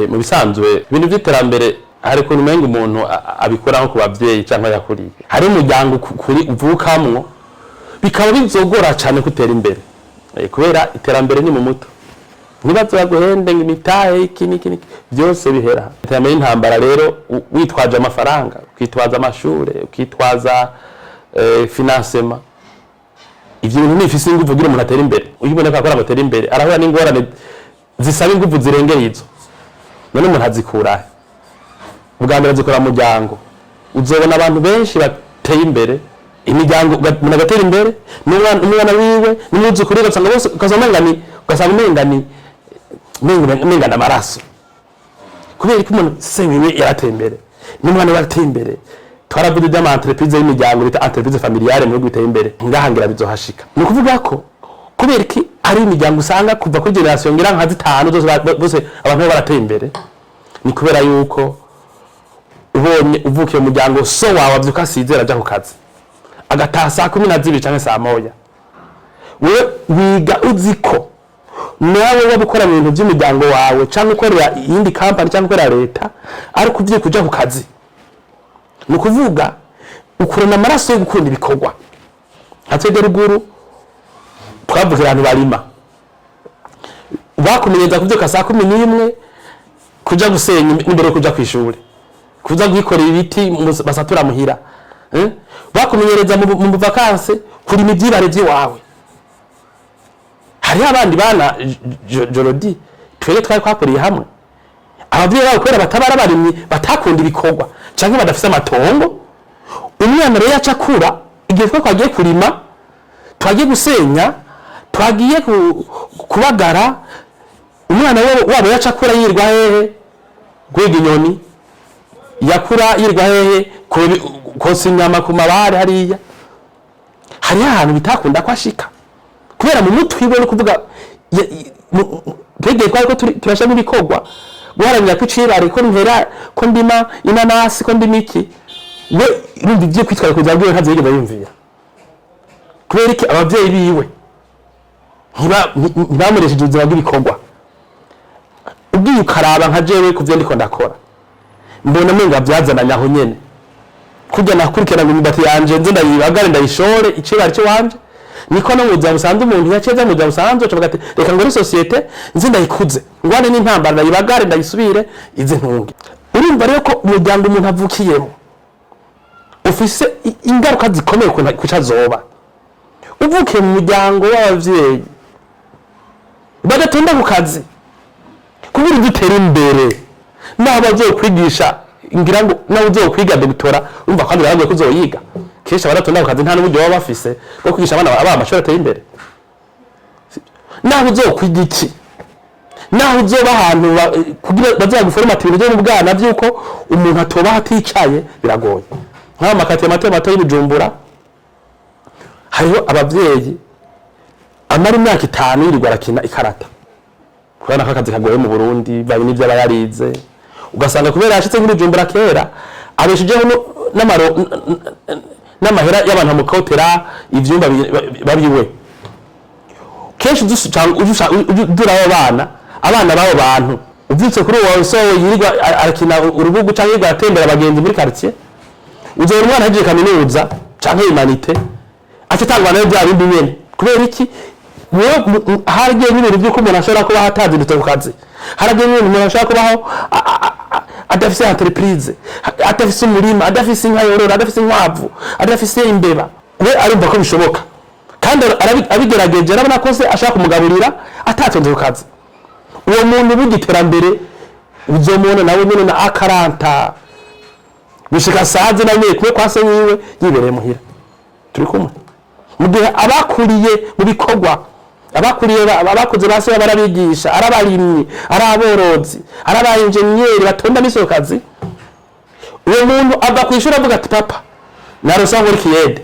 mu bisanzwe ibintu by'iterambere hari kuntu umenga umuntu abikora nko ku bavyeyi cyangwa yakuriye hari umuryango kuri uvukamwo bikaba bizogora cyane gutera imbere kubera iterambere ni mu muto nibazo baguhende ngimitahe iki byose bihera iterambere intambara rero witwaje amafaranga ukitwaza amashure ukitwaza financement ivyo bintu nifise ingufu gira umuntu atera imbere uyiboneka akora amatera imbere arahura n'ingorane zisaba ingufu zirengeye izo none umuntu azikura ubwambere azikora mu muryango uzobona abantu benshi bateye imbere imiryango umuntu agatera imbere n'umwana wiwe n'umwuzukuru ugasanga bose ugasanga umengana amaraso kubera ko umuntu se wiwe yarateye imbere n'umwana yarateye imbere twaravuze iby'ama entreprise y'imiryango bita entreprise familiale mu biteye imbere ngahangira bizohashika ni ukuvuga ko kubera ki ari imiryango usanga kuva kuri generation ngira nka 5 bose abantu barateye imbere ni kubera yuko ubonye uvukiye mu muryango so wawe avyuka asizera aja ku kazi agataha saa 12 canke saa 1 we wiga uziko nawe wabukora mu bintu by'umuryango wawe canke ukorera iyindi company canke ukorera leta ari kuvye kuja ku kazi ni ukuvuga ukurana amaraso yo gukunda ibikorwa hatwege ruguru twavugira abantu barima bakumenyeza kuvyuka saa 11 kuja gusenya imbere yo kuja kwishuri kuza gukorera ibiti basatura muhira bakumenyereza mu vacances kuri mivyibare wawe hari abandi bana jorodi twege twari kwakuriye hamwe abavyeyi babo kwera batabara barimye batakunda ibikorwa canke badafise amatongo umwana rero yacakura igihe twagiye kurima twagiye gusenya twagiye kubagara umwana wabo yacakura yirwa hehe gwiga inyoni yakura yirwa hehe kosa inyama ku mabare hariya hari ahantu bitakunda ko ashika kubera mu mutwe iwe no kuvuga twegeye ko turasha n'ibikorwa guharanira ko icibare ko ntera ko ndima inanasi ko ndimiki we rundi byo kwitwara kuza bwiwe ntazigenda yumvira kubera iki abavyeyi biwe ntibamuresheje ubuzima bw'ibikorwa ugiye ukaraba nka jewe kuvyo ndiko ndakora mbona menga byazananya aho nyene kujya nakurikirana ngo imibati yanje nze ndayibagare ndayishore icibare cyo wanje niko no muza busanzwe umuntu yaceza muza busanzwe cyo bagate reka ngo societe nze ndayikuze ngwane n'intambara ndayibagare ndayisubire ize ntunge urumva rero ko umuryango umuntu avukiyemo ufise ingaruka zikomeye kucazoba uvukiye mu muryango w'abavyeyi badatonda ku kazi kubura gutera imbere naho bazo kwigisha ngira ngo naho uzo kwiga doctora umva kandi yagiye kuzoyiga kesha baratonda ku kazi nta n'uburyo baba bafise bwo kwigisha abana amashuri ateye imbere naho uzo kwiga iki naho uzo bahantu kugira bazaguformata ibintu byo mu bwana byuko umuntu atoba aticaye biragoye nka makati mato y'Ibujumbura hariho abavyeyi amara imyaka 5 yirirwa arakina ikarata kubera akazi kagoye mu Burundi bayi n'ivyo abayarize ugasanga kubera yashitse muri Bujumbura kera abeshijeho n'amahera y'abantu mu kotera ivyumba babiwe kenshi dura abana babo bantu uvyutse kuri uwo so yirirwa arakina urubugu canke yirirwa atembera abagenzi muri quartier uzora umwana aje kaminuza canke humanite acitangwa nayo bya bindi nyene kubera iki haragiye n'ibintu by'uko umuntu ashobora kuba hatazindutse ku kazi haragiye n'ibintu umuntu ashobora kubaho adafise entreprise adafise umurima adafise inka yorora adafise inkwavu adafise imbeba we arumva ko bishoboka kandi abigerageje arabona ko se ashaka kumugaburira atatonze ku kazi uwo muntu bugiterambere uzomubona nawe nyene na akaranta gushika saze na nyene kuko kwase niwe yibereye muhira turi kumwe mu gihe abakuriye mu bikorwa abakoze base barabigisha arabarimye araborozi arabayenjenyeri batonda misokazi uwo muntu ava kwishura avuga ati papa narosa muri kiyede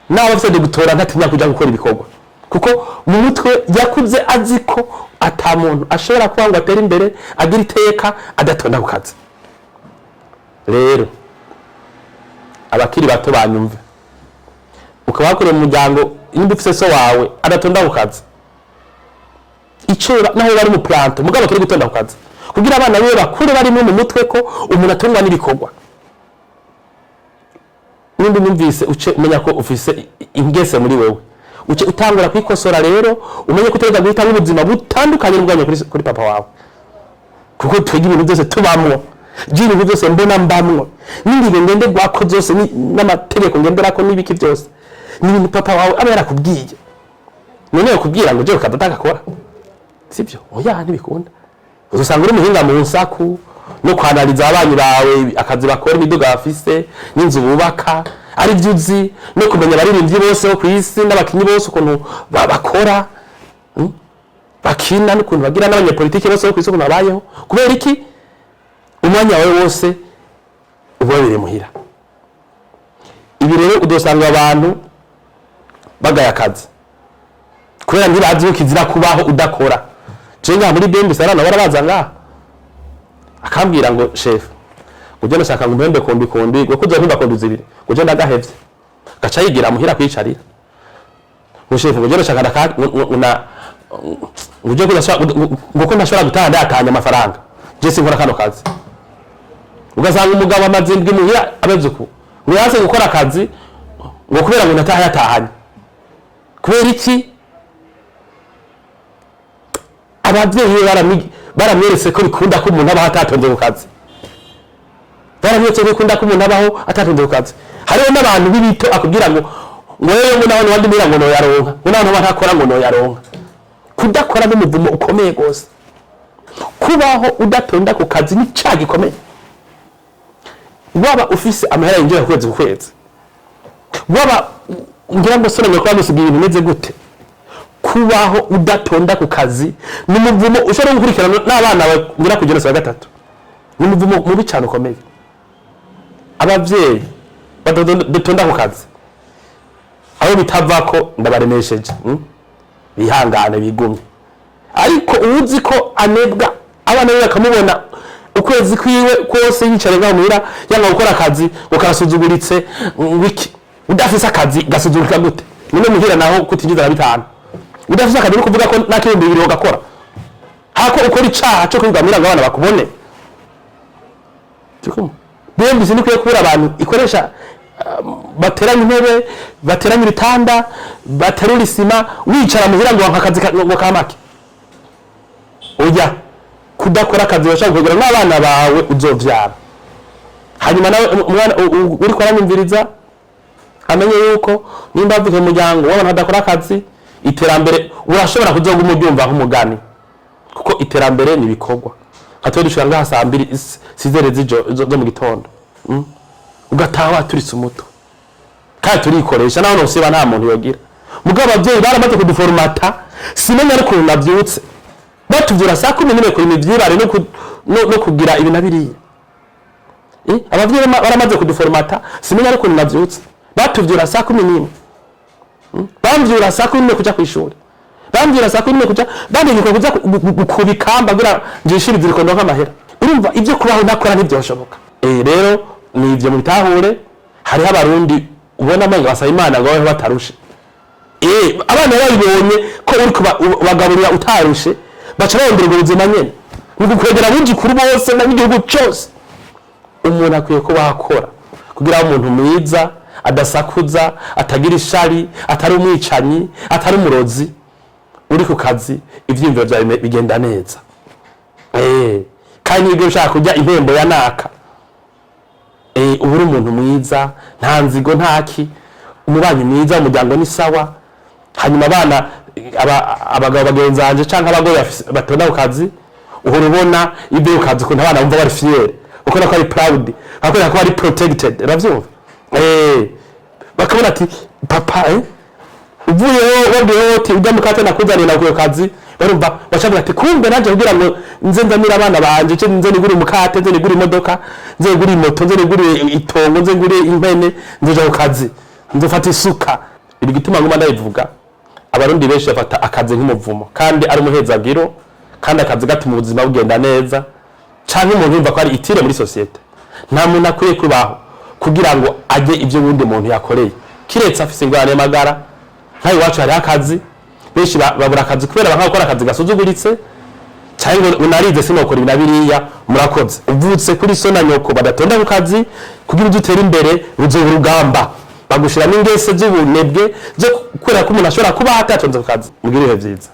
nawe afite gutora ntatinya kuja gukora ibikorwa kuko mu mutwe yakuze aziko ata muntu ashobora kuba ngo atera imbere agira iteka adatonda ku kazi rero abakiri bato banyumve ukabakore mu muryango nimba ufise so wawe adatonda ku kazi icura naho bari mu planto mugabo kuri gutonda ku kazi kugira abana biwe bakure barimo mu mutwe ko umuntu atungwa n'ibikorwa. Nimba numvise uce umenya ko ufise ingese muri wewe, uce utangura kwikosora rero umenye ko utegeka guhitamo ubuzima butandukanye n'ubwanyu kuri papa wawe, kuko twege ibintu byose tubamwo, ibintu byose mbona mbamwo, n'ingibe ngende gwako zose n'amategeko ngenderako n'ibiki byose ni ibintu papa wawe aba yarakubwiye. None kubwira ngo je ukadata gakora sibyo, oya ntibikunda. Uzosanga uri muhinga mu nsaku no kwanaliza abanyu bawe akazi bakora, imiduga bafise n'inzu bubaka, ari byuzi no kumenya baririmbyi bose bo kwisi n'abakinyi bose ukuntu bakora, bakina n'ukuntu bagira n'abanyepolitike bose bo kwisi ukuntu babayeho. Kubera iki? Umwanya wawe wose ubabire muhira. Ibi rero udosanga abantu bagaya akazi kubera ntibazi yuko izira kubaho udakora. Cenga muri Bembe Sarana barabaza ngaha akambwira ngo chef uje nashaka ngo mpembe kombi ngo kuza ntumba konduza ibiri uje ndagahevye gaca yigira muhira kwicarira. Ngo chef uje nashaka ndakuna uje ngo ko ntashobora gutaha ndatanya amafaranga je sinkora kano kazi. Ugasanga umugabo amazimbwe muhira abezuku ngo yase gukora akazi ngo kubera ngo nataha yatahanye. Kubera iki? Abavyeyi baramweretse ko bikunda ko umuntu aba atatonze ku kazi. Baramweretse ko bikunda ko umuntu abaho atatonze ku kazi. Hariho n'abantu bibito akubwira ngo wewe ngo naho wandi mira ngo no yaronka, ngo naho batakora ngo no yaronka. Kudakora n'umuvumo ukomeye gose. Kubaho udatonda ku kazi ni cya gikomeye. Waba ufise amahera yinjira kwezi kwezi, waba ngira ngo sone ngo kwamusigira ibintu bimeze gute, kubaho udatonda ku kazi n'umuvumo ushobora gukurikirana n'abana ngira kugera saa 3 n'umuvumo mubi cyane ukomeye. Abavyeyi batonda ku kazi abo bitavako ndabaremesheje, bihangane bigumye. Ariko uzi ko anebwa abana be bakamubona ukwezi kwiwe kose yicare ngaho muhira yanga gukora akazi ukarasuzuguritse wiki udafise akazi gasuzugurika gute none muhira naho kutinjiza na 5 udafise akazi no kuvuga ko nakindi bibiri ugakora hako ukora icaha cyo kwigamira ngo abana bakubone. Bembe sinikwiye kubura abantu ikoresha bateranya intebe, bateranya ibitanda, baterura isima, wicara muhira ngo akazi ngo kamake. Oya kudakora akazi bashaka kugura n'abana bawe uzovyara. Hanyuma nawe umwana uri kwaranyumviriza amenye yuko nimba avuye mu muryango w'abantu badakora akazi, iterambere urashobora kuzoga umudyumva nk'umugani, kuko iterambere ni bikorwa. Atwe dushaka ngaha saa 2 sizere zo mu gitondo, ugataha turitse umuto kandi turikoresha naho nosiba nta muntu yogira. Mugabo abavyeyi baramaze kuduformata simenya ariko navyutse batuvyura saa 11 kuri mivyibare no kugira ibintu abiriye. Abavyeyi baramaze kuduformata simenya ariko navyutse batuvyura saa 11, bamvyura saa 11 kuja kwishuri, bamvyura saa 11 kuja bandika kuja kubikamba gira njishirize rikondo nk'amahera. Urumva ibyo kubaho nakora ntibyoshoboka. Rero ni ivyo mutahure. Hari abarundi ubona amenga basaba Imana ngo babe batarushe. Abana babibonye ko uri kubagaburira utarushe baca barondera ubuzima nyene ngukwegera bunji kuri bose n'igihugu cyose. Umuntu akwiye ko bakora kugira umuntu mwiza adasakuza, atagira ishari, atari umwicanyi, atari umurozi. Uri ku kazi ivyimviro byawe bigenda neza. Kandi ibyo ushaka kujya impembo ya naka. Uburi umuntu mwiza, nta nzigo ntaki, umubanyi mwiza, umuryango ni sawa. Hanyuma abana abagabo bagenzanje canka abagore batonda ku kazi, uhora ubona ibyo ukazi ko abana bumva bari fier, uko nako ari proud, akora ko ari protected. Uravyumva? Bakabona ati papa uvuyeho wabwiye ati ujya mukate nakuzanira ku kazi, barumva bacabura ati kumbe naje kugira ngo nze ndamira abana banje cyo nze nigura umukate, nze nigura imodoka, nze nigura moto, nze nigura itongo, nze ngure impene, nze ku kazi, nze fata isuka. Iri gituma ngoma ndayivuga abarundi benshi bafata akazi nk'umuvumo kandi ari umuhezagiro, kandi akazi gatuma ubuzima bugenda neza canke umuntu yumva ko ari itire muri societe. Nta muntu akwiye kubaho kugira ngo ajye ibyo wundi muntu yakoreye kiretse afise ingwane magara. Nkayi wacu hari akazi benshi babura akazi kubera banka gukora akazi gasuzuguritse cyangwa unarize sinokora ibinabiriya murakoze uvutse kuri so na nyoko badatonda ku kazi kugira udutera imbere ruzoba urugamba bagushira n'ingese z'ubunebwe zo kurera ko umuntu ashobora kuba atatonze ku kazi mugire ibihe byiza.